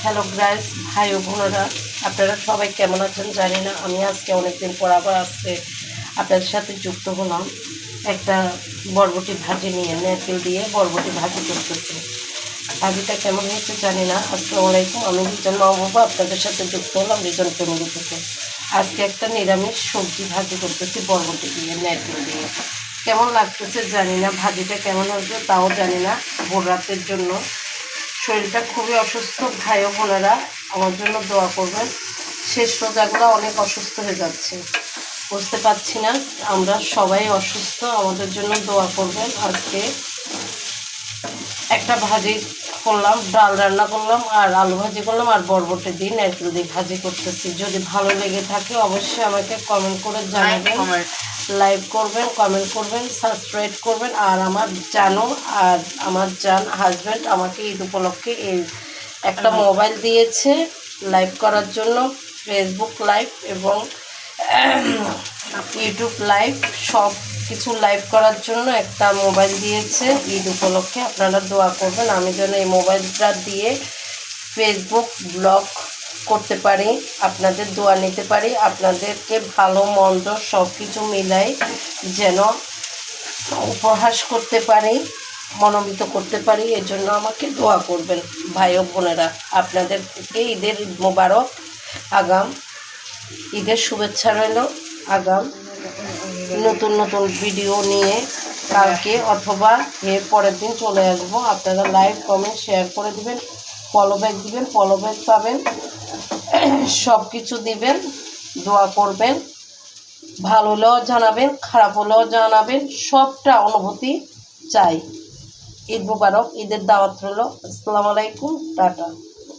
Hello guys, ভাই ও বোনেরা, আপনারা সবাই কেমন আছেন জানি না। আমি আজকে অনেকদিন পর আবার আপনাদের সাথে যুক্ত হলাম একটা বরবটি ভাজি নিয়ে। নারকেল দিয়ে বরবটি ভাজি করতেছি। ভাজিটা কেমন হয়েছে জানি না। আসসালামু আলাইকুম, আমি রিজন মাহবুবা আপনাদের সাথে যুক্ত হলাম রিজন ফ্যামিলি থেকে। আজকে একটা নিরামিষ সবজি ভাজি করতেছি বরবটি দিয়ে, নারকেল দিয়ে। কেমন লাগতেছে জানি না, ভাজিটা কেমন হয়েছে তাও জানি না। ভোর রাতের জন্য শরীরটা খুবই অসুস্থ। ভাই ও বোনেরা আমার জন্য দোয়া করবেন। শেষ রোজাগুলো অনেক অসুস্থ হয়ে যাচ্ছে, বুঝতে পারছি না। আমরা সবাই অসুস্থ, আমাদের জন্য দোয়া করবেন। আজকে একটা ভাজি করলাম, ডাল রান্না করলাম, আর আলু ভাজি করলাম, আর বরবটি দিয়ে নারকেল দিয়ে ভাজি করতেছি। যদি ভালো লেগে থাকে অবশ্যই আমাকে কমেন্ট করে জানাবেন, লাইক করবেন, কমেন্ট করবেন, সাবস্ক্রাইব করবেন। আর আমার জান হাজব্যান্ড আমাকে ঈদ উপলক্ষে এই একটা মোবাইল দিয়েছে লাইভ করার জন্য, ফেসবুক লাইভ এবং ইউটিউব লাইভ সব কিছু লাইভ করার জন্য একটা মোবাইল দিয়েছে ঈদ উপলক্ষে। আপনারা দোয়া করবেন আমি যেন এই মোবাইলটা দিয়ে ফেসবুক ব্লগ করতে পারি, আপনাদের দোয়া নিতে পারি, আপনাদেরকে ভালো মন্দ সব কিছু মিলাই যেন উপহাস করতে পারি, মনোনীত করতে পারি। এর জন্য আমাকে দোয়া করবেন ভাই ও বোনেরা। আপনাদেরকে ঈদের মোবারক, আগাম ঈদের শুভেচ্ছা রইল। আগাম নতুন নতুন ভিডিও নিয়ে কালকে অথবা এর পরের দিন চলে আসবো। আপনারা লাইক কমেন্ট শেয়ার করে দিবেন, ফলো ব্যাক দিবেন, ফলো ব্যাক পাবেন, সব কিছু দিবেন, দোয়া করবেন। ভালো হলেও জানাবেন, খারাপ হলেও জানাবেন, সবটা অনুভূতি চাই। ঈদ মুবারক, ঈদের দাওয়াত রইল। আসসালামু আলাইকুম, টাটা।